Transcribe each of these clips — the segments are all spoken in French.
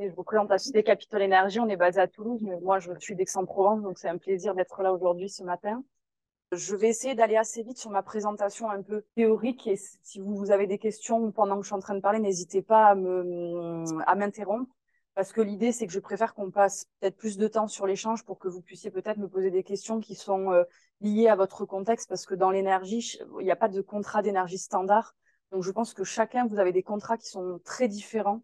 Et je vous présente la société Capital Énergie. On est basé à Toulouse, mais moi, je suis d'Aix-en-Provence, donc c'est un plaisir d'être là aujourd'hui ce matin. Je vais essayer d'aller assez vite sur ma présentation un peu théorique et si vous avez des questions pendant que je suis en train de parler, n'hésitez pas à m'interrompre parce que l'idée, c'est que je préfère qu'on passe peut-être plus de temps sur l'échange pour que vous puissiez peut-être me poser des questions qui sont liées à votre contexte parce que dans l'énergie, il n'y a pas de contrat d'énergie standard. Donc, je pense que chacun, vous avez des contrats qui sont très différents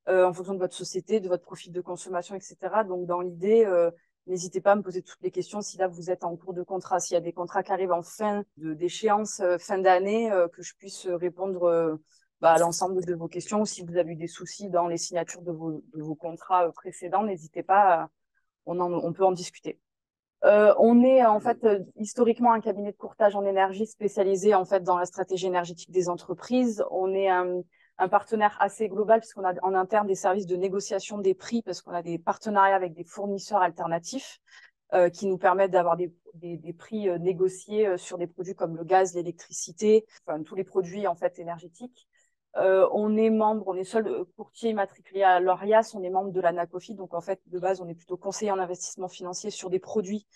en fonction de votre société, de votre profil de consommation, etc. Donc, dans l'idée, n'hésitez pas à me poser toutes les questions si là vous êtes en cours de contrat, s'il y a des contrats qui arrivent en fin d'échéance, fin d'année, que je puisse répondre à l'ensemble de vos questions. Ou si vous avez eu des soucis dans les signatures de vos contrats précédents, n'hésitez pas, on peut en discuter. On est en fait historiquement un cabinet de courtage en énergie spécialisé en fait dans la stratégie énergétique des entreprises. On est un partenaire assez global puisqu'on a en interne des services de négociation des prix parce qu'on a des partenariats avec des fournisseurs alternatifs qui nous permettent d'avoir des prix négociés sur des produits comme le gaz, l'électricité, enfin tous les produits en fait énergétiques. On est membre, on est seul courtier immatriculé à l'ORIAS, on est membre de la NACOFI, donc en fait de base on est plutôt conseiller en investissement financier sur des produits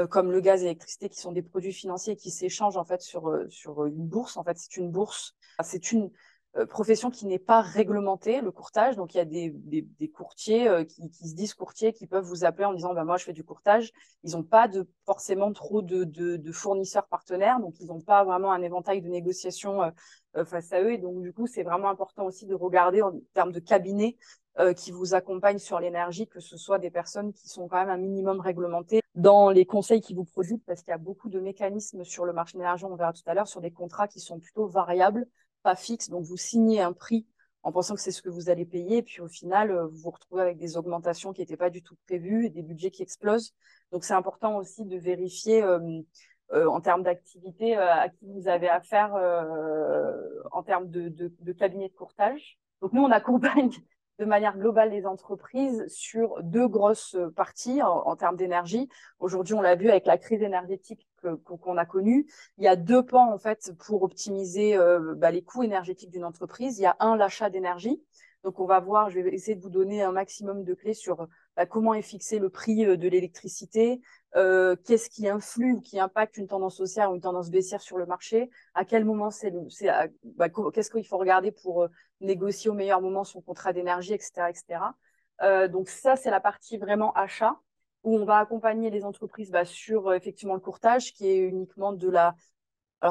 comme le gaz et l'électricité qui sont des produits financiers qui s'échangent en fait sur une bourse. En fait c'est une bourse, c'est une profession qui n'est pas réglementée, le courtage. Donc, il y a des courtiers qui se disent courtiers, qui peuvent vous appeler en disant bah, moi, je fais du courtage. Ils n'ont pas forcément trop de fournisseurs partenaires, donc ils n'ont pas vraiment un éventail de négociations face à eux. Et donc, du coup, c'est vraiment important aussi de regarder en termes de cabinet qui vous accompagnent sur l'énergie, que ce soit des personnes qui sont quand même un minimum réglementées dans les conseils qui vous produisent, parce qu'il y a beaucoup de mécanismes sur le marché de l'énergie, on verra tout à l'heure, sur des contrats qui sont plutôt variables, pas fixe. Donc, vous signez un prix en pensant que c'est ce que vous allez payer. Et puis, au final, vous vous retrouvez avec des augmentations qui n'étaient pas du tout prévues et des budgets qui explosent. Donc, c'est important aussi de vérifier en termes d'activité à qui vous avez affaire en termes de cabinet de courtage. Donc, nous, on accompagne de manière globale les entreprises sur deux grosses parties en termes d'énergie. Aujourd'hui, on l'a vu avec la crise énergétique qu'on a connue. Il y a deux pans en fait pour optimiser les coûts énergétiques d'une entreprise. Il y a l'achat d'énergie. Donc on va voir, je vais essayer de vous donner un maximum de clés sur comment est fixé le prix de l'électricité, qu'est-ce qui influe ou qui impacte une tendance haussière ou une tendance baissière sur le marché, à quel moment qu'est-ce qu'il faut regarder pour négocier au meilleur moment son contrat d'énergie, etc., etc. Donc ça c'est la partie vraiment achat où on va accompagner les entreprises sur effectivement le courtage, qui est uniquement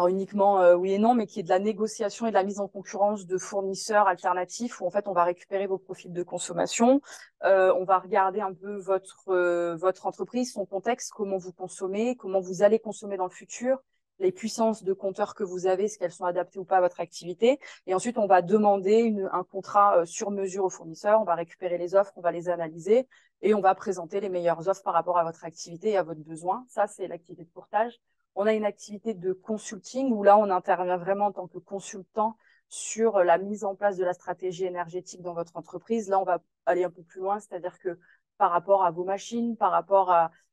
uniquement oui et non, mais qui est de la négociation et de la mise en concurrence de fournisseurs alternatifs, où en fait on va récupérer vos profils de consommation, on va regarder un peu votre entreprise, son contexte, comment vous consommez, comment vous allez consommer dans le futur, les puissances de compteurs que vous avez, est-ce qu'elles sont adaptées ou pas à votre activité. Et ensuite, on va demander un contrat sur mesure au fournisseur, on va récupérer les offres, on va les analyser et on va présenter les meilleures offres par rapport à votre activité et à votre besoin. Ça, c'est l'activité de courtage. On a une activité de consulting où là, on intervient vraiment en tant que consultant sur la mise en place de la stratégie énergétique dans votre entreprise. Là, on va aller un peu plus loin, c'est-à-dire que par rapport à vos machines, par rapport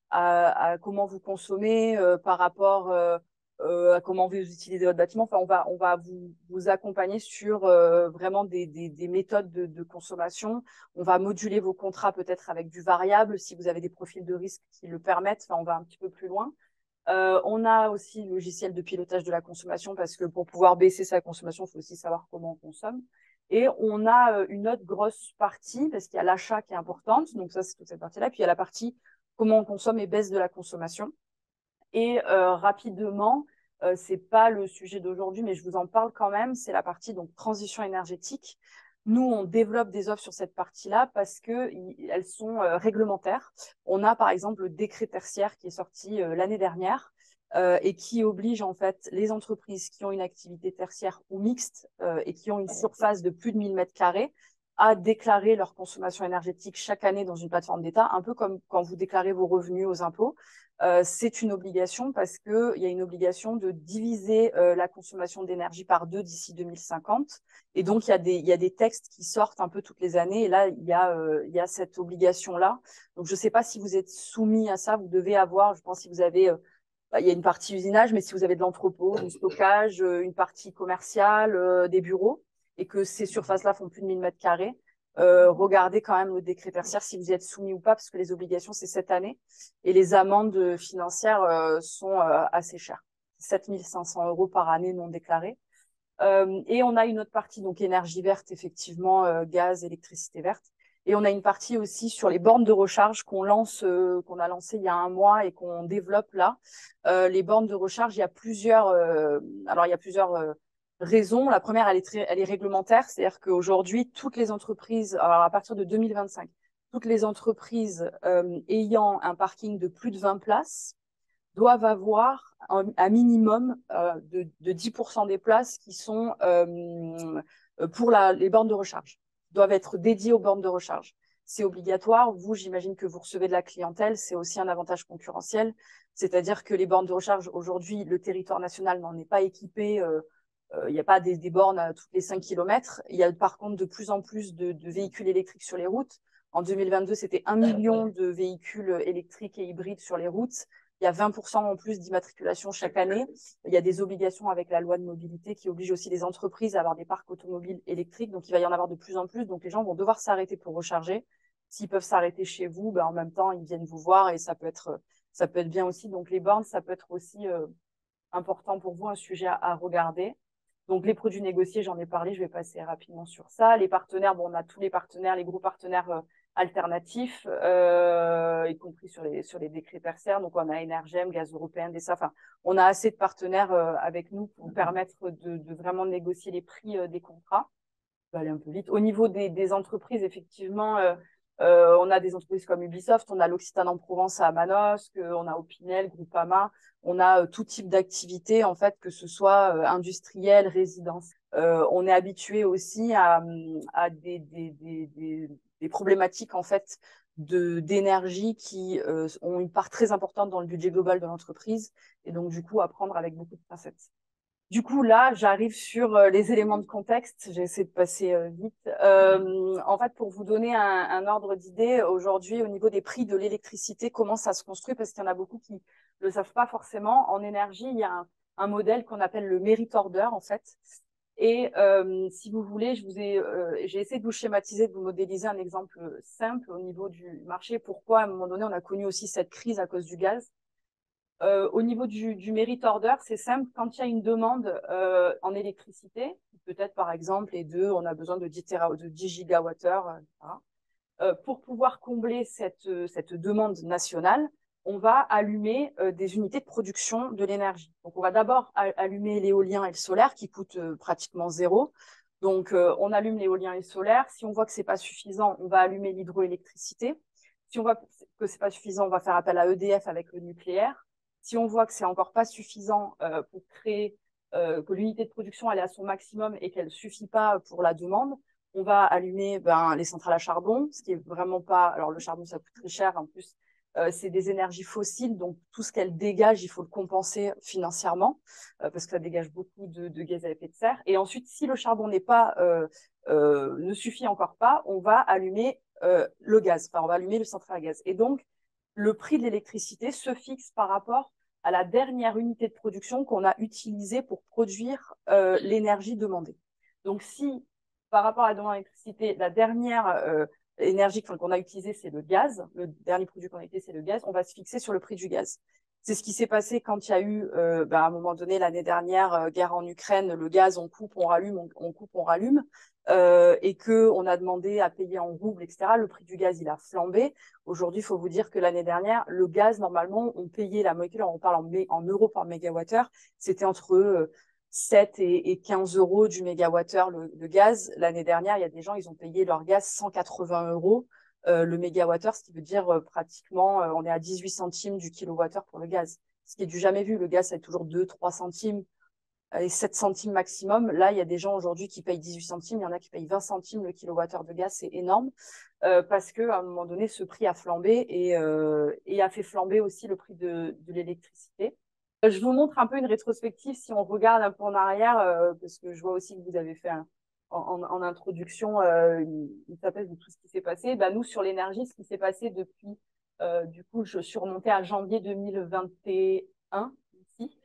à comment vous consommez, par rapport à comment vous utilisez votre bâtiment, enfin, on va vous accompagner sur vraiment des méthodes de consommation. On va moduler vos contrats peut-être avec du variable si vous avez des profils de risque qui le permettent. Enfin, on va un petit peu plus loin. On a aussi le logiciel de pilotage de la consommation parce que pour pouvoir baisser sa consommation, il faut aussi savoir comment on consomme. Et on a une autre grosse partie parce qu'il y a l'achat qui est importante. Donc ça, c'est toute cette partie-là. Puis il y a la partie comment on consomme et baisse de la consommation. Et rapidement, c'est pas le sujet d'aujourd'hui, mais je vous en parle quand même. C'est la partie donc transition énergétique. Nous, on développe des offres sur cette partie-là parce que elles sont réglementaires. On a par exemple le décret tertiaire qui est sorti l'année dernière et qui oblige en fait les entreprises qui ont une activité tertiaire ou mixte et qui ont une surface de plus de 1000 mètres carrés à déclarer leur consommation énergétique chaque année dans une plateforme d'État, un peu comme quand vous déclarez vos revenus aux impôts. C'est une obligation parce qu'il y a une obligation de diviser la consommation d'énergie par deux d'ici 2050. Et donc, il y a des textes qui sortent un peu toutes les années. Et là, il y a cette obligation-là. Donc, je ne sais pas si vous êtes soumis à ça. Vous devez avoir, je pense, si vous avez, il y a une partie usinage, mais si vous avez de l'entrepôt, du stockage, une partie commerciale, des bureaux, et que ces surfaces-là font plus de 1000 mètres carrés, regardez quand même le décret tertiaire si vous y êtes soumis ou pas, parce que les obligations, c'est cette année. Et les amendes financières sont assez chères. 7 500 € par année non déclarée. Et on a une autre partie, donc énergie verte, effectivement, gaz, électricité verte. Et on a une partie aussi sur les bornes de recharge qu'on a lancé il y a un mois et qu'on développe là. Les bornes de recharge, il y a plusieurs raisons. La première, elle est réglementaire, c'est-à-dire qu'aujourd'hui, toutes les entreprises, alors à partir de 2025, toutes les entreprises ayant un parking de plus de 20 places doivent avoir un minimum de 10% des places qui sont pour les bornes de recharge, doivent être dédiées aux bornes de recharge. C'est obligatoire. Vous, j'imagine que vous recevez de la clientèle. C'est aussi un avantage concurrentiel. C'est-à-dire que les bornes de recharge, aujourd'hui, le territoire national n'en est pas équipé. Il n'y a pas des bornes à tous les 5 kilomètres. Il y a par contre de plus en plus de véhicules électriques sur les routes. En 2022, c'était 1 million de véhicules électriques et hybrides sur les routes. Il y a 20% en plus d'immatriculation chaque année. Il y a des obligations avec la loi de mobilité qui oblige aussi les entreprises à avoir des parcs automobiles électriques. Donc, il va y en avoir de plus en plus. Donc, les gens vont devoir s'arrêter pour recharger. S'ils peuvent s'arrêter chez vous, ben, en même temps, ils viennent vous voir et ça peut être bien aussi. Donc, les bornes, ça peut être aussi important pour vous, un sujet à regarder. Donc, les produits négociés, j'en ai parlé, je vais passer rapidement sur ça. Les partenaires, bon, on a tous les partenaires, les gros partenaires alternatifs, y compris sur les décrets tertiaires. Donc, on a Energem, Gaz Européen, DESA. Enfin, on a assez de partenaires avec nous pour permettre de vraiment négocier les prix des contrats. Je vais aller un peu vite. Au niveau des entreprises, effectivement, on a des entreprises comme Ubisoft, on a l'Occitane en Provence à Manosque, on a Opinel, Groupama, on a tout type d'activité, en fait, que ce soit industriel, résidence. On est habitué aussi à des problématiques, en fait, d'énergie qui ont une part très importante dans le budget global de l'entreprise et donc, du coup, à prendre avec beaucoup de pincettes. Du coup, là, j'arrive sur les éléments de contexte. J'ai essayé de passer vite. En fait, pour vous donner un ordre d'idée, aujourd'hui, au niveau des prix de l'électricité, comment ça se construit, parce qu'il y en a beaucoup qui ne le savent pas forcément. En énergie, il y a un modèle qu'on appelle le merit order, en fait. Et si vous voulez, j'ai essayé de vous schématiser, de vous modéliser un exemple simple au niveau du marché. Pourquoi, à un moment donné, on a connu aussi cette crise à cause du gaz. Au niveau du merit order, c'est simple. Quand il y a une demande en électricité, peut-être par exemple on a besoin de 10 gigawattheures, pour pouvoir combler cette demande nationale, on va allumer des unités de production de l'énergie. Donc, on va d'abord allumer l'éolien et le solaire qui coûtent pratiquement zéro. Donc, on allume l'éolien et le solaire. Si on voit que c'est pas suffisant, on va allumer l'hydroélectricité. Si on voit que c'est pas suffisant, on va faire appel à EDF avec le nucléaire. Si on voit que c'est encore pas suffisant pour créer que l'unité de production elle est à son maximum et qu'elle ne suffit pas pour la demande, on va allumer les centrales à charbon, ce qui est vraiment pas. Alors le charbon ça coûte très cher, en plus c'est des énergies fossiles, donc tout ce qu'elle dégage, il faut le compenser financièrement parce que ça dégage beaucoup de gaz à effet de serre. Et ensuite, si le charbon ne suffit encore pas, on va allumer le gaz. Enfin, on va allumer le central à gaz. Et donc le prix de l'électricité se fixe par rapport à la dernière unité de production qu'on a utilisée pour produire l'énergie demandée. Donc, si par rapport à la demande d'électricité, la dernière énergie qu'on a utilisée, c'est le gaz, le dernier produit qu'on a utilisé, c'est le gaz, on va se fixer sur le prix du gaz. C'est ce qui s'est passé quand il y a eu, à un moment donné, l'année dernière, guerre en Ukraine, le gaz, on coupe, on rallume, on coupe, on rallume, et qu'on a demandé à payer en roubles, etc. Le prix du gaz, il a flambé. Aujourd'hui, il faut vous dire que l'année dernière, le gaz, normalement, on payait la molécule, on parle en euros par mégawattheure, c'était entre 7 et 15 euros du mégawattheure le gaz. L'année dernière, il y a des gens, ils ont payé leur gaz 180 euros le mégawattheure, ce qui veut dire pratiquement, on est à 18 centimes du kilowattheure pour le gaz. Ce qui est du jamais vu. Le gaz, c'est toujours 2-3 centimes et 7 centimes maximum. Là, il y a des gens aujourd'hui qui payent 18 centimes, il y en a qui payent 20 centimes le kilowattheure de gaz, c'est énorme parce qu'à un moment donné, ce prix a flambé et a fait flamber aussi le prix de l'électricité. Je vous montre un peu une rétrospective si on regarde un peu en arrière, parce que je vois aussi que vous avez fait en introduction une synthèse de tout ce qui s'est passé. Bah, nous, sur l'énergie, ce qui s'est passé depuis, du coup, je suis remontée à janvier 2021, ici,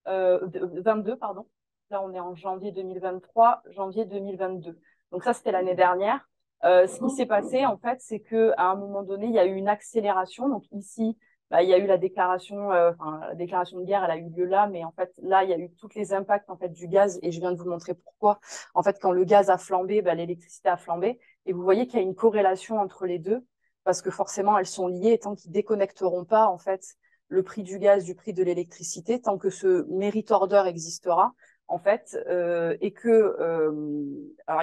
22, pardon. Là, on est en janvier 2023, janvier 2022. Donc ça, c'était l'année dernière. Ce qui s'est passé, en fait, c'est que à un moment donné, il y a eu une accélération. Donc ici, il y a eu la déclaration de guerre, elle a eu lieu là, mais en fait, là, il y a eu tous les impacts en fait du gaz, et je viens de vous montrer pourquoi. En fait, quand le gaz a flambé, l'électricité a flambé, et vous voyez qu'il y a une corrélation entre les deux, parce que forcément, elles sont liées, et tant qu'ils déconnecteront pas, en fait, le prix du gaz du prix de l'électricité, tant que ce merit order existera, en fait, alors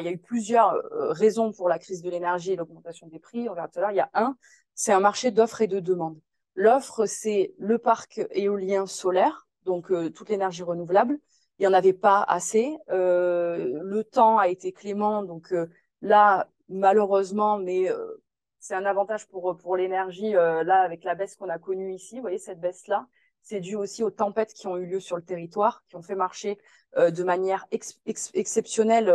il y a eu plusieurs raisons pour la crise de l'énergie et l'augmentation des prix. On verra tout à l'heure. Il y a c'est un marché d'offres et de demande. L'offre, c'est le parc éolien solaire, donc toute l'énergie renouvelable. Il n'y en avait pas assez. Le temps a été clément, donc là, malheureusement, mais c'est un avantage pour l'énergie, là, avec la baisse qu'on a connue ici. Vous voyez, cette baisse-là, c'est dû aussi aux tempêtes qui ont eu lieu sur le territoire, qui ont fait marcher de manière exceptionnelle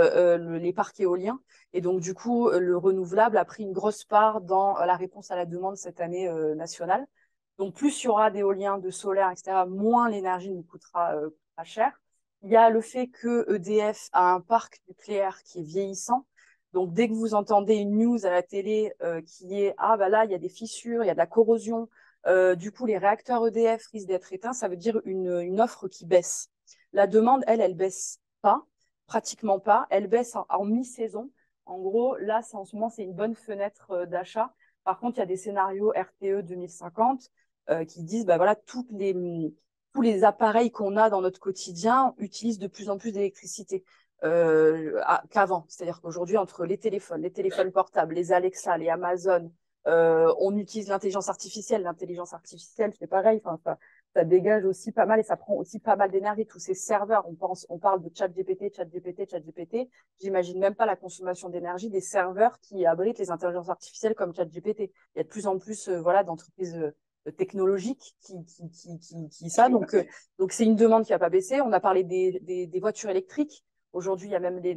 les parcs éoliens. Et donc, du coup, le renouvelable a pris une grosse part dans la réponse à la demande cette année nationale. Donc, plus il y aura d'éoliens, de solaire, etc., moins l'énergie nous coûtera cher. Il y a le fait que EDF a un parc nucléaire qui est vieillissant. Donc, dès que vous entendez une news à la télé qui est « Ah, bah là, il y a des fissures, il y a de la corrosion, du coup, les réacteurs EDF risquent d'être éteints », ça veut dire une offre qui baisse. La demande, elle baisse pas, pratiquement pas. Elle baisse en mi-saison. En gros, là, en ce moment, c'est une bonne fenêtre d'achat. Par contre, il y a des scénarios RTE 2050 qui disent, bah voilà, tous les appareils qu'on a dans notre quotidien utilisent de plus en plus d'électricité qu'avant. C'est-à-dire qu'aujourd'hui, entre les téléphones portables, les Alexa, les Amazon, on utilise l'intelligence artificielle. L'intelligence artificielle, c'est pareil. Enfin, ça dégage aussi pas mal et ça prend aussi pas mal d'énergie. Tous ces serveurs, on parle de ChatGPT. J'imagine même pas la consommation d'énergie des serveurs qui abritent les intelligences artificielles comme ChatGPT. Il y a de plus en plus, d'entreprises technologiques qui ça. Donc c'est une demande qui va pas baisser. On a parlé des voitures électriques. Aujourd'hui, il y a même les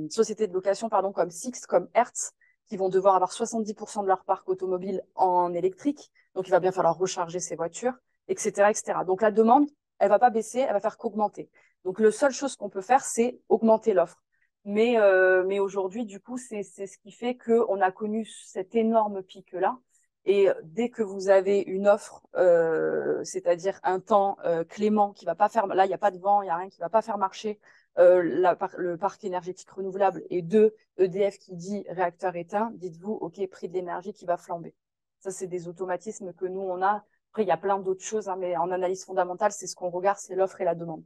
sociétés de location, pardon, comme Sixt, comme Hertz, qui vont devoir avoir 70% de leur parc automobile en électrique. Donc, il va bien falloir recharger ces voitures, etc., etc. Donc, la demande, elle va pas baisser, elle va faire qu'augmenter. Donc, la seule chose qu'on peut faire, c'est augmenter l'offre. Mais aujourd'hui, du coup, c'est ce qui fait qu'on a connu cet énorme pic-là. Et dès que vous avez une offre, c'est-à-dire un temps clément qui va pas faire, là, il n'y a pas de vent, il n'y a rien qui va pas faire marcher le parc énergétique renouvelable, et deux, EDF qui dit réacteur éteint, dites-vous, OK, prix de l'énergie qui va flamber. Ça, c'est des automatismes que nous, on a. Après, il y a plein d'autres choses, hein, mais en analyse fondamentale, c'est ce qu'on regarde, c'est l'offre et la demande.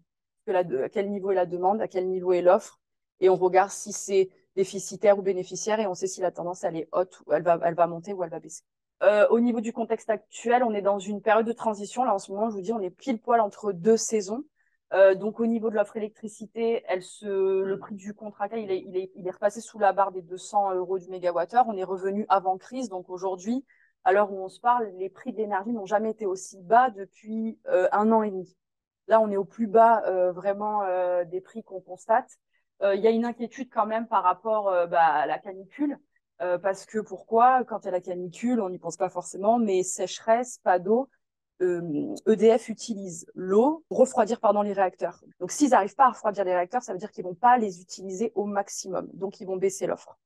À quel niveau est la demande, à quel niveau est l'offre, et on regarde si c'est déficitaire ou bénéficiaire, et on sait si la tendance, elle est haute, ou elle va monter ou elle va baisser. Au niveau du contexte actuel, on est dans une période de transition. Là, en ce moment, je vous dis, on est pile poil entre deux saisons. Donc, au niveau de l'offre électricité, le prix du contrat, il est repassé sous la barre des 200 euros du mégawattheure. On est revenu avant crise. Donc, aujourd'hui, à l'heure où on se parle, les prix de l'énergie n'ont jamais été aussi bas depuis 1 an et demi. Là, on est au plus bas vraiment des prix qu'on constate. Il y a une inquiétude quand même par rapport à la canicule. Parce que pourquoi? Quand il y a la canicule, on n'y pense pas forcément, mais sécheresse, pas d'eau, EDF utilise l'eau pour refroidir les réacteurs. Donc, s'ils n'arrivent pas à refroidir les réacteurs, ça veut dire qu'ils ne vont pas les utiliser au maximum. Donc, ils vont baisser l'offre.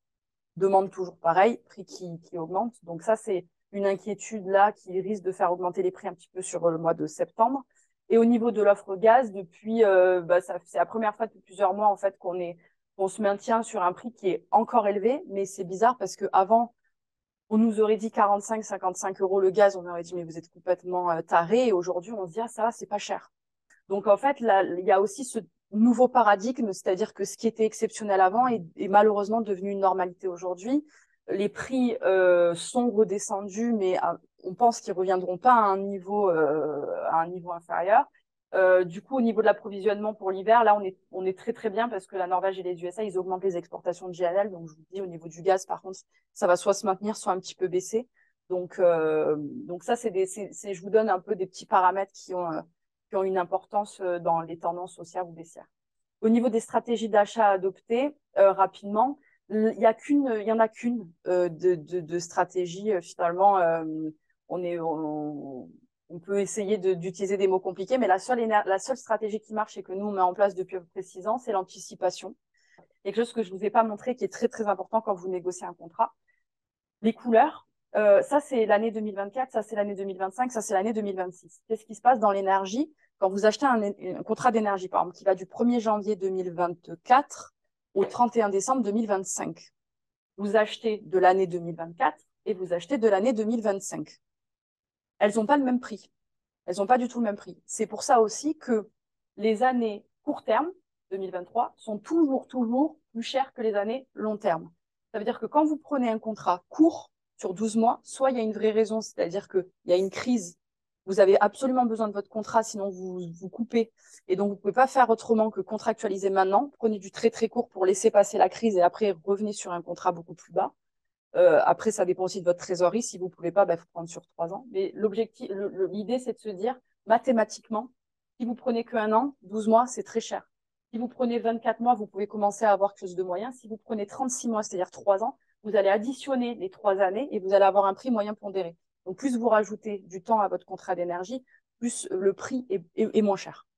Demande toujours pareil, prix qui augmente. Donc, ça, c'est une inquiétude là qui risque de faire augmenter les prix un petit peu sur le mois de septembre. Et au niveau de l'offre gaz, depuis, c'est la première fois depuis plusieurs mois en fait qu'on se maintient sur un prix qui est encore élevé, mais c'est bizarre parce que avant on nous aurait dit 45, 55 euros le gaz, on aurait dit mais vous êtes complètement tarés. Et aujourd'hui, on se dit ah ça va, c'est pas cher. Donc en fait, là, il y a aussi ce nouveau paradigme, c'est-à-dire que ce qui était exceptionnel avant est malheureusement devenu une normalité aujourd'hui. Les prix sont redescendus, mais on pense qu'ils reviendront pas à un niveau inférieur. Du coup, au niveau de l'approvisionnement pour l'hiver, là, on est très très bien parce que la Norvège et les USA, ils augmentent les exportations de GNL. Donc, je vous dis, au niveau du gaz, par contre, ça va soit se maintenir, soit un petit peu baisser. Donc ça, je vous donne un peu des petits paramètres qui ont une importance dans les tendances haussières ou baissières. Au niveau des stratégies d'achat adoptées, rapidement, il y en a qu'une de stratégie finalement. On peut essayer d'utiliser des mots compliqués, mais la seule stratégie qui marche et que nous on met en place depuis à peu près 6 ans, c'est l'anticipation. quelque chose que je vous ai pas montré qui est très, très important quand vous négociez un contrat. Les couleurs, ça, c'est l'année 2024, ça, c'est l'année 2025, ça, c'est l'année 2026. Qu'est-ce qui se passe dans l'énergie quand vous achetez un contrat d'énergie, par exemple, qui va du 1er janvier 2024 au 31 décembre 2025? Vous achetez de l'année 2024 et vous achetez de l'année 2025. Elles n'ont pas le même prix. Elles n'ont pas du tout le même prix. C'est pour ça aussi que les années court terme, 2023, sont toujours plus chères que les années long terme. Ça veut dire que quand vous prenez un contrat court sur 12 mois, soit il y a une vraie raison, c'est-à-dire qu'il y a une crise, vous avez absolument besoin de votre contrat, sinon vous coupez, et donc vous ne pouvez pas faire autrement que contractualiser maintenant. Prenez du très très court pour laisser passer la crise et après revenez sur un contrat beaucoup plus bas. Après, ça dépend aussi de votre trésorerie. Si vous ne pouvez pas, il faut prendre sur 3 ans. Mais l'idée, c'est de se dire, mathématiquement, si vous prenez qu'un an, 12 mois, c'est très cher. Si vous prenez 24 mois, vous pouvez commencer à avoir quelque chose de moyen. Si vous prenez 36 mois, c'est-à-dire 3 ans, vous allez additionner les 3 années et vous allez avoir un prix moyen pondéré. Donc, plus vous rajoutez du temps à votre contrat d'énergie, plus le prix est moins cher.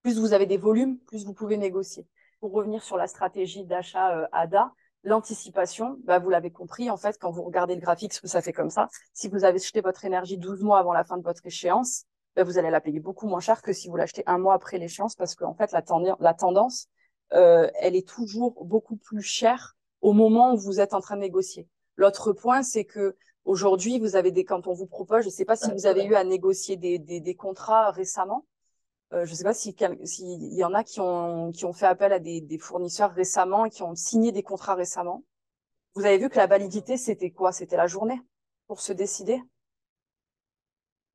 Plus vous avez des volumes, plus vous pouvez négocier. Pour revenir sur la stratégie d'achat ADA, l'anticipation, vous l'avez compris, en fait, quand vous regardez le graphique, ce que ça fait comme ça, si vous avez acheté votre énergie 12 mois avant la fin de votre échéance, vous allez la payer beaucoup moins cher que si vous l'achetez un mois après l'échéance, parce qu'en fait, la tendance, elle est toujours beaucoup plus chère au moment où vous êtes en train de négocier. L'autre point, c'est que aujourd'hui, vous avez quand on vous propose, je ne sais pas si vous avez eu à négocier des contrats récemment. Je ne sais pas s'il y en a qui ont fait appel à des fournisseurs récemment et qui ont signé des contrats récemment. Vous avez vu que la validité, c'était quoi? C'était la journée pour se décider,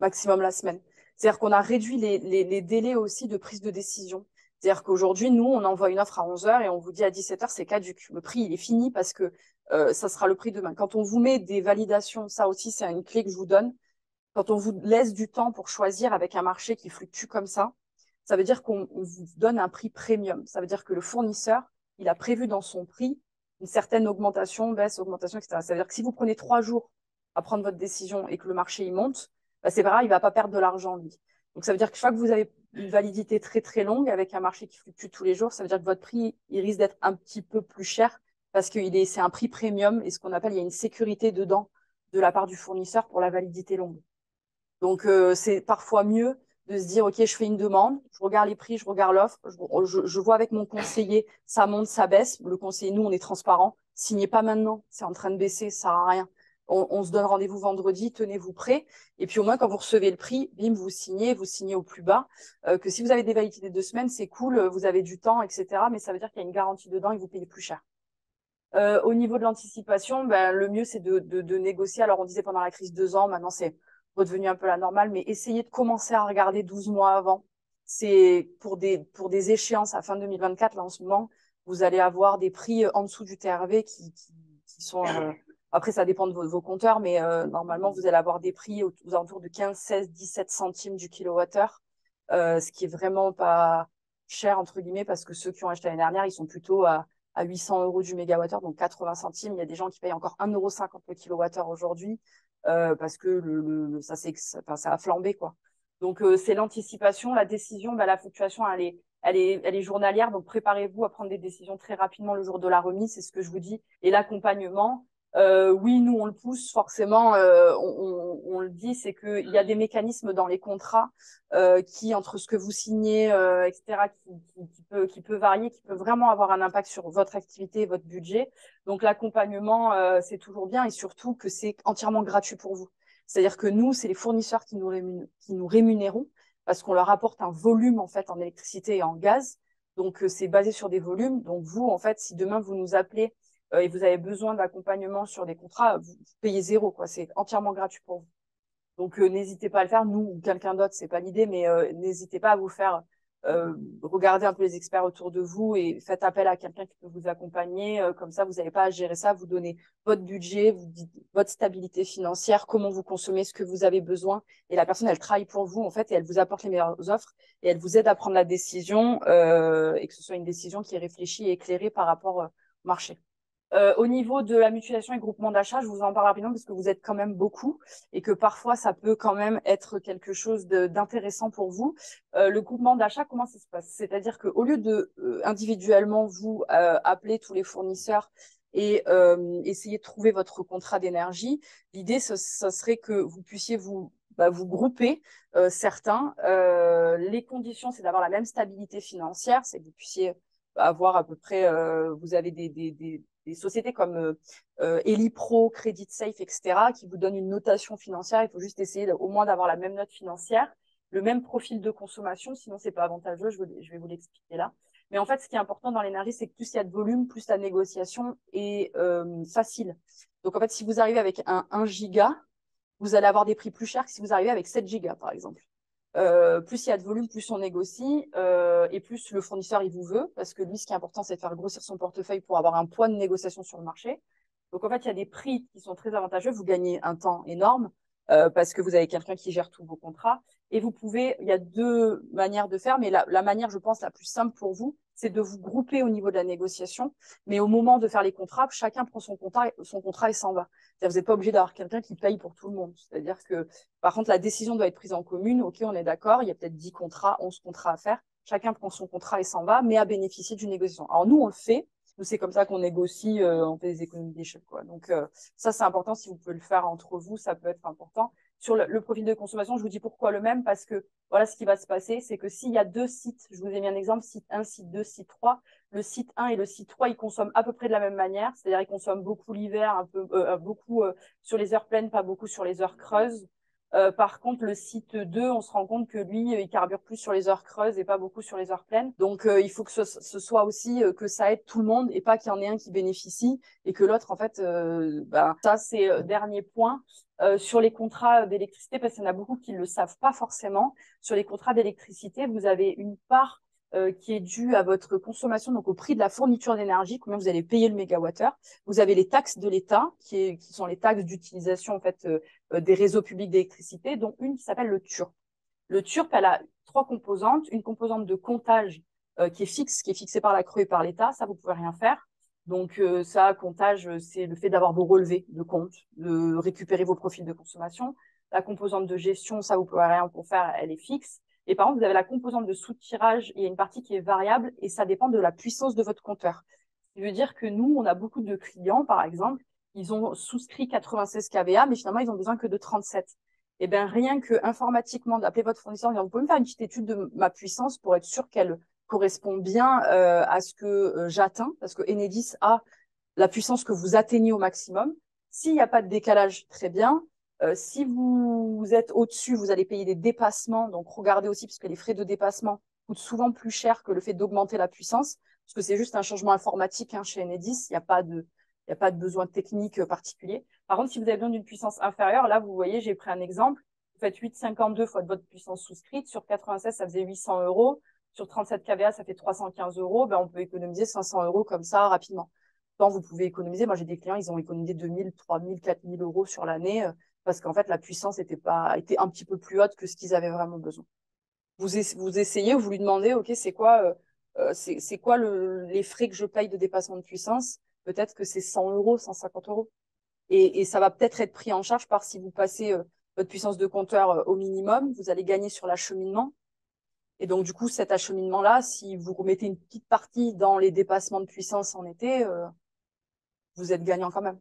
maximum la semaine. C'est-à-dire qu'on a réduit les délais aussi de prise de décision. C'est-à-dire qu'aujourd'hui, nous, on envoie une offre à 11 heures et on vous dit à 17 heures, c'est caduc. Le prix, il est fini parce que ça sera le prix demain. Quand on vous met des validations, ça aussi, c'est une clé que je vous donne. Quand on vous laisse du temps pour choisir avec un marché qui fluctue comme ça veut dire qu'on vous donne un prix premium. Ça veut dire que le fournisseur, il a prévu dans son prix une certaine augmentation, baisse, augmentation, etc. Ça veut dire que si vous prenez 3 jours à prendre votre décision et que le marché il monte, c'est pas grave, il va pas perdre de l'argent, lui. Donc, ça veut dire que chaque fois que vous avez une validité très, très longue avec un marché qui fluctue tous les jours, ça veut dire que votre prix, il risque d'être un petit peu plus cher parce que c'est un prix premium et ce qu'on appelle, il y a une sécurité dedans de la part du fournisseur pour la validité longue. Donc, c'est parfois mieux de se dire, OK, je fais une demande, je regarde les prix, je regarde l'offre, je vois avec mon conseiller, ça monte, ça baisse. Le conseiller, nous, on est transparent. Signez pas maintenant, c'est en train de baisser, ça sert à rien. On se donne rendez-vous vendredi, tenez-vous prêts. Et puis au moins, quand vous recevez le prix, bim, vous signez au plus bas. Que si vous avez des validités de 2 semaines, c'est cool, vous avez du temps, etc. Mais ça veut dire qu'il y a une garantie dedans et vous payez plus cher. Au niveau de l'anticipation, le mieux, c'est de négocier. Alors, on disait pendant la crise 2 ans, maintenant, c'est redevenu un peu la normale, mais essayez de commencer à regarder 12 mois avant. C'est pour des échéances à fin 2024, là, en ce moment, vous allez avoir des prix en dessous du TRV qui sont... après, ça dépend de vos compteurs, mais normalement, vous allez avoir des prix aux alentours de 15, 16, 17 centimes du kilowattheure, ce qui est vraiment pas cher, entre guillemets, parce que ceux qui ont acheté l'année dernière, ils sont plutôt à 800 € du mégawattheure, donc 80 centimes. Il y a des gens qui payent encore 1,50 € le kilowattheure aujourd'hui parce que ça a flambé, quoi. Donc, c'est l'anticipation, la décision, la fluctuation, elle est journalière. Donc, préparez-vous à prendre des décisions très rapidement le jour de la remise, c'est ce que je vous dis. Et l'accompagnement, oui, nous, on le pousse forcément, on le dit, c'est qu'il y a des mécanismes dans les contrats qui, entre ce que vous signez, etc., qui peut varier, qui peut vraiment avoir un impact sur votre activité et votre budget. Donc, l'accompagnement, c'est toujours bien et surtout que c'est entièrement gratuit pour vous. C'est-à-dire que nous, c'est les fournisseurs qui nous rémunérons parce qu'on leur apporte un volume, en fait, en électricité et en gaz. Donc, c'est basé sur des volumes. Donc, vous, en fait, si demain vous nous appelez et vous avez besoin d'accompagnement sur des contrats, vous payez 0, quoi. C'est entièrement gratuit pour vous. Donc, n'hésitez pas à le faire. Nous ou quelqu'un d'autre, c'est pas l'idée, mais n'hésitez pas à vous faire regarder un peu les experts autour de vous et faites appel à quelqu'un qui peut vous accompagner. Comme ça, vous n'avez pas à gérer ça. Vous donnez votre budget, vous dites votre stabilité financière, comment vous consommez, ce que vous avez besoin. Et la personne, elle travaille pour vous, en fait, et elle vous apporte les meilleures offres et elle vous aide à prendre la décision et que ce soit une décision qui est réfléchie et éclairée par rapport au marché. Au niveau de la mutualisation et groupement d'achat, je vous en parle rapidement parce que vous êtes quand même beaucoup et que parfois ça peut quand même être quelque chose d'intéressant pour vous. Le groupement d'achat, comment ça se passe? C'est-à-dire qu'au lieu de individuellement vous appeler tous les fournisseurs et essayer de trouver votre contrat d'énergie, l'idée ce serait que vous puissiez vous grouper certains. Les conditions, c'est d'avoir la même stabilité financière, c'est que vous puissiez avoir à peu près, vous avez des sociétés comme Elipro, Credit Safe, etc., qui vous donnent une notation financière. Il faut juste essayer au moins d'avoir la même note financière, le même profil de consommation, sinon c'est pas avantageux, je vais vous l'expliquer là. Mais en fait, ce qui est important dans l'énergie, c'est que plus il y a de volume, plus la négociation est facile. Donc en fait, si vous arrivez avec un 1 giga, vous allez avoir des prix plus chers que si vous arrivez avec 7 gigas, par exemple. Plus il y a de volume, plus on négocie et plus le fournisseur il vous veut, parce que lui, ce qui est important, c'est de faire grossir son portefeuille pour avoir un poids de négociation sur le marché. Donc en fait, il y a des prix qui sont très avantageux. Vous gagnez un temps énorme parce que vous avez quelqu'un qui gère tous vos contrats. Et vous pouvez, il y a deux manières de faire, mais la manière, je pense, la plus simple pour vous, c'est de vous grouper au niveau de la négociation. Mais au moment de faire les contrats, chacun prend son contrat et s'en va. Vous n'êtes pas obligé d'avoir quelqu'un qui paye pour tout le monde. C'est-à-dire que, par contre, la décision doit être prise en commune. OK, on est d'accord, il y a peut-être 10 contrats, 11 contrats à faire. Chacun prend son contrat et s'en va, mais à bénéficier d'une négociation. Alors nous, on le fait. Nous, c'est comme ça qu'on négocie, on fait des économies d'échelle, quoi. Donc, ça, c'est important. Si vous pouvez le faire entre vous, ça peut être important. Sur le profil de consommation, je vous dis pourquoi le même, parce que voilà ce qui va se passer, c'est que s'il y a deux sites, je vous ai mis un exemple, site 1, site 2, site 3, le site 1 et le site 3, ils consomment à peu près de la même manière, c'est-à-dire ils consomment beaucoup l'hiver, un peu, beaucoup sur les heures pleines, pas beaucoup sur les heures creuses. Par contre, le site 2, on se rend compte que lui, il carbure plus sur les heures creuses et pas beaucoup sur les heures pleines. Donc, il faut que ce soit aussi que ça aide tout le monde et pas qu'il y en ait un qui bénéficie et que l'autre, en fait, ça, c'est dernier point. Sur les contrats d'électricité, parce qu'il y en a beaucoup qui ne le savent pas forcément, sur les contrats d'électricité, vous avez une part qui est due à votre consommation, donc au prix de la fourniture d'énergie, combien vous allez payer le mégawattheure. Vous avez les taxes de l'État, qui sont les taxes d'utilisation en fait des réseaux publics d'électricité, dont une qui s'appelle le TURP. Le TURP, elle a trois composantes. Une composante de comptage qui est fixe, qui est fixée par la CRE et par l'État. Ça, vous pouvez rien faire. Donc ça, comptage, c'est le fait d'avoir vos relevés de compte, de récupérer vos profils de consommation. La composante de gestion, ça, vous pouvez rien pour faire, elle est fixe. Et par contre, vous avez la composante de sous-tirage, il y a une partie qui est variable et ça dépend de la puissance de votre compteur. Ce qui veut dire que nous, on a beaucoup de clients, par exemple, ils ont souscrit 96 kVA, mais finalement, ils ont besoin que de 37. Et bien, rien que informatiquement, d'appeler votre fournisseur, vous pouvez me faire une petite étude de ma puissance pour être sûr qu'elle correspond bien à ce que j'atteins, parce que Enedis a la puissance que vous atteignez au maximum. S'il n'y a pas de décalage, très bien. Si vous êtes au-dessus, vous allez payer des dépassements. Donc, regardez aussi, parce que les frais de dépassement coûtent souvent plus cher que le fait d'augmenter la puissance, parce que c'est juste un changement informatique chez Enedis. Il n'y a pas de besoin technique particulier. Par contre, si vous avez besoin d'une puissance inférieure, là, vous voyez, j'ai pris un exemple. Vous faites 8,52 fois de votre puissance souscrite. Sur 96, ça faisait 800 euros. Sur 37 kVA, ça fait 315 euros. Ben, on peut économiser 500 euros comme ça rapidement. Quand vous pouvez économiser, moi j'ai des clients, ils ont économisé 2000, 3000, 4000 euros sur l'année parce qu'en fait la puissance était un petit peu plus haute que ce qu'ils avaient vraiment besoin. Vous essayez, vous lui demandez, ok, c'est quoi les frais que je paye de dépassement de puissance? Peut-être que c'est 100 euros, 150 euros. Et ça va peut-être être pris en charge par si vous passez votre puissance de compteur au minimum, vous allez gagner sur l'acheminement. Et donc, du coup, cet acheminement-là, si vous remettez une petite partie dans les dépassements de puissance en été, vous êtes gagnant quand même.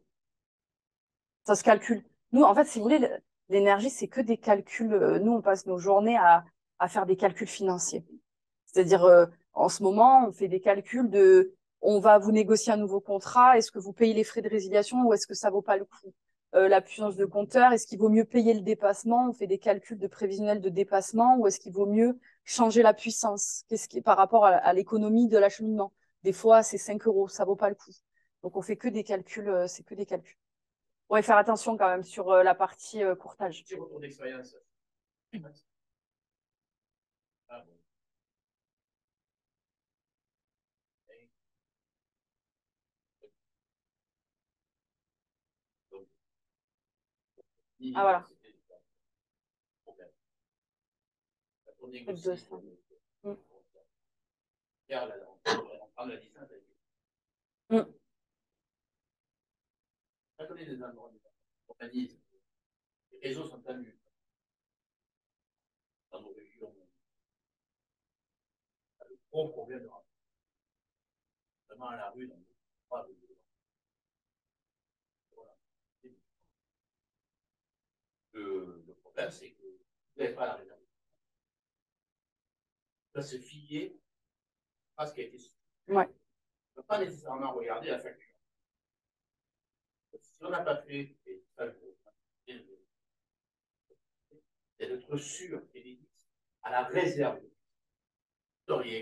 Ça se calcule. Nous, en fait, si vous voulez, l'énergie, c'est que des calculs. Nous, on passe nos journées à faire des calculs financiers. C'est-à-dire, en ce moment, on fait des calculs on va vous négocier un nouveau contrat, est-ce que vous payez les frais de résiliation ou est-ce que ça vaut pas le coup? La puissance de compteur, est-ce qu'il vaut mieux payer le dépassement? On fait des calculs de prévisionnel de dépassement ou est-ce qu'il vaut mieux changer la puissance? Qu'est-ce qui, par rapport à l'économie de l'acheminement? Des fois, c'est 5 euros, ça vaut pas le coup. Donc, on fait que des calculs, c'est que des calculs. Ouais, faire attention quand même sur la partie courtage. Petit retour d'expérience. Ah, bon. Donc, Ah voilà. Pour Peut-être négocier. 200. Mm. On prend la distance. Mm. prenez des organismes, les réseaux sont tendus dans nos régions. On a de gros problèmes de rencontre. Vraiment à la rue, dans nos voilà. Le problème, c'est que vous n'avez pas la réserve. Ça se fier à ce qui a été su. Ouais. On ne peut pas nécessairement regarder la facture. Si on n'a pas fait, c'est d'être sûr qu'Enedis à la réserve.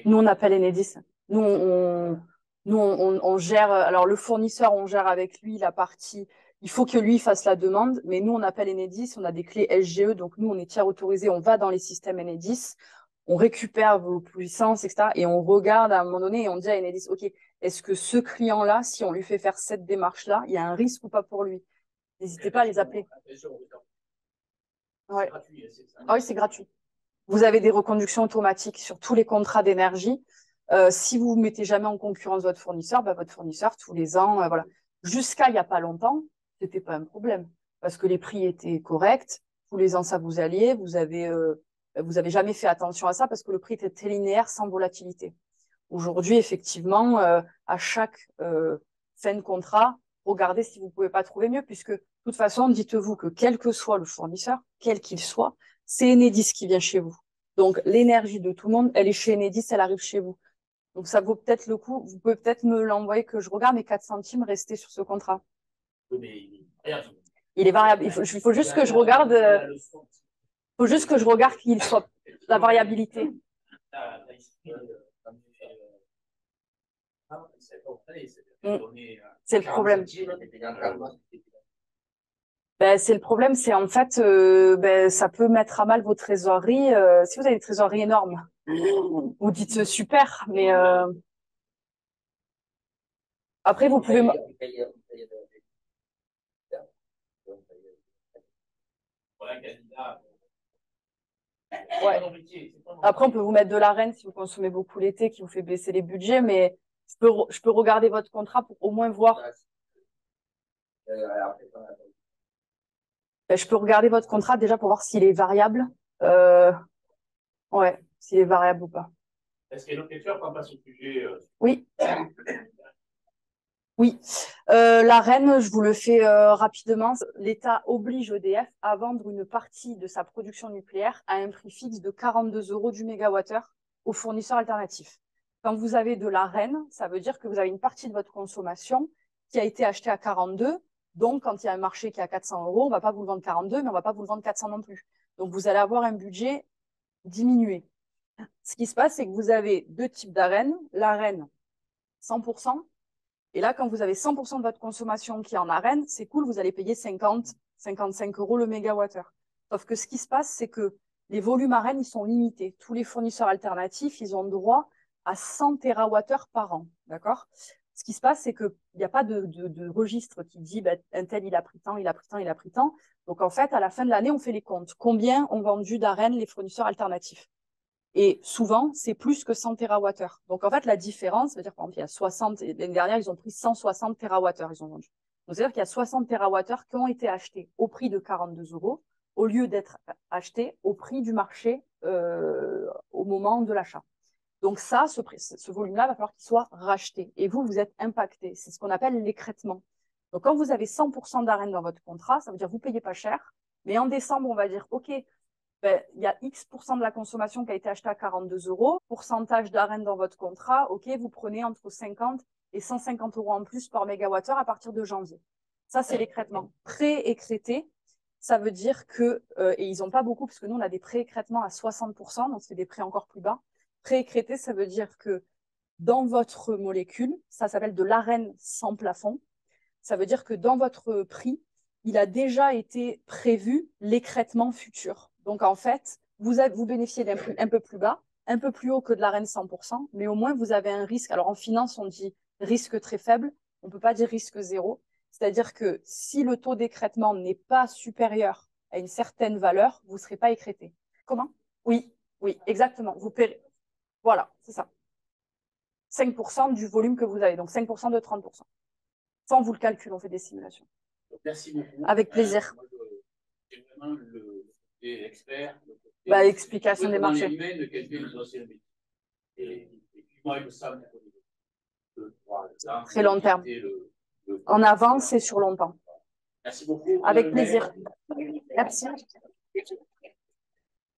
Nous, on appelle Enedis. On gère. Alors, le fournisseur, on gère avec lui la partie. Il faut que lui fasse la demande, mais nous, on appelle Enedis. On a des clés SGE, donc nous, on est tiers autorisé. On va dans les systèmes Enedis, on récupère vos puissances, etc. Et on regarde à un moment donné et on dit à Enedis, OK, est-ce que ce client-là, si on lui fait faire cette démarche-là, il y a un risque ou pas pour lui? N'hésitez pas à les appeler. Ouais. Ah oui, c'est gratuit. Vous avez des reconductions automatiques sur tous les contrats d'énergie. Si vous ne mettez jamais en concurrence votre fournisseur, votre fournisseur, tous les ans, voilà. Jusqu'à il n'y a pas longtemps, ce n'était pas un problème parce que les prix étaient corrects. Tous les ans, ça vous alliez. Vous avez jamais fait attention à ça parce que le prix était très linéaire, sans volatilité. Aujourd'hui, effectivement, à chaque fin de contrat, regardez si vous ne pouvez pas trouver mieux, puisque de toute façon, dites-vous que quel que soit le fournisseur, quel qu'il soit, c'est Enedis qui vient chez vous. Donc, l'énergie de tout le monde, elle est chez Enedis, elle arrive chez vous. Donc, ça vaut peut-être le coup. Vous pouvez peut-être me l'envoyer que je regarde, mais 4 centimes, restez sur ce contrat. Il est variable. Il faut juste que je regarde. Faut juste que je regarde qu'il soit la variabilité. C'est le problème. C'est le problème, c'est en fait, ça peut mettre à mal vos trésoreries. Si vous avez des trésoreries énormes, vous dites super, mais après, vous pouvez... Ouais. Après, on peut vous mettre de l'arène si vous consommez beaucoup l'été, qui vous fait baisser les budgets, mais je peux regarder votre contrat pour au moins voir. Je peux regarder votre contrat déjà pour voir s'il est variable. Ouais, s'il est variable ou pas. Est-ce qu'il y a une autre question qu'on passe au sujet Oui. Oui. L'AREN, je vous le fais rapidement. L'État oblige EDF à vendre une partie de sa production nucléaire à un prix fixe de 42 € du mégawattheure aux fournisseurs alternatifs. Quand vous avez de l'AREN, ça veut dire que vous avez une partie de votre consommation qui a été achetée à 42. Donc, quand il y a un marché qui est à 400 €, on ne va pas vous le vendre 42, mais on ne va pas vous le vendre 400 non plus. Donc, vous allez avoir un budget diminué. Ce qui se passe, c'est que vous avez deux types d'AREN. L'AREN 100%. Et là, quand vous avez 100% de votre consommation qui est en arène, c'est cool, vous allez payer 50, 55 € le mégawattheure. Sauf que ce qui se passe, c'est que les volumes arènes, ils sont limités. Tous les fournisseurs alternatifs, ils ont droit à 100 TWh par an. D'accord? Ce qui se passe, c'est qu'il n'y a pas de registre qui dit un tel, il a pris tant, il a pris tant, il a pris tant. Donc, en fait, à la fin de l'année, on fait les comptes. Combien ont vendu d'arène les fournisseurs alternatifs? Et souvent, c'est plus que 100 TWh. Donc, en fait, la différence, c'est-à-dire, par exemple, il y a 60, l'année dernière, ils ont pris 160 TWh, ils ont vendu. Donc, c'est-à-dire qu'il y a 60 TWh qui ont été achetés au prix de 42 € au lieu d'être achetés au prix du marché au moment de l'achat. Donc, ça, ce volume-là, va falloir qu'il soit racheté. Et vous, vous êtes impacté. C'est ce qu'on appelle l'écrêtement. Donc, quand vous avez 100% d'arène dans votre contrat, ça veut dire que vous ne payez pas cher. Mais en décembre, on va dire, OK, il y a X% de la consommation qui a été achetée à 42 €, pourcentage d'arène dans votre contrat, OK, vous prenez entre 50 et 150 € en plus par mégawattheure à partir de janvier. Ça, c'est l'écrêtement. Pré-écrété, ça veut dire que, et ils n'ont pas beaucoup, parce que nous, on a des pré-écrêtements à 60%, donc c'est des prix encore plus bas. Pré-écrété, ça veut dire que dans votre molécule, ça s'appelle de l'arène sans plafond, ça veut dire que dans votre prix, il a déjà été prévu l'écrêtement futur. Donc, en fait, vous bénéficiez d'un prix un peu plus bas, un peu plus haut que de l'arène 100%, mais au moins, vous avez un risque. Alors, en finance, on dit risque très faible. On ne peut pas dire risque zéro. C'est-à-dire que si le taux d'écrêtement n'est pas supérieur à une certaine valeur, vous ne serez pas écrêté. Comment? Oui, oui, exactement. Vous paierez. Voilà, c'est ça. 5% du volume que vous avez. Donc, 5% de 30%. Ça, on vous le calcule, on fait des simulations. Donc, merci beaucoup. Avec plaisir. C'est vraiment le côté expert. Explication des marchés. De quelqu'un de l'ancien métier. Et puis moi, il me semble très long terme. En avance et sur longtemps. Merci beaucoup. Avec plaisir. Merci.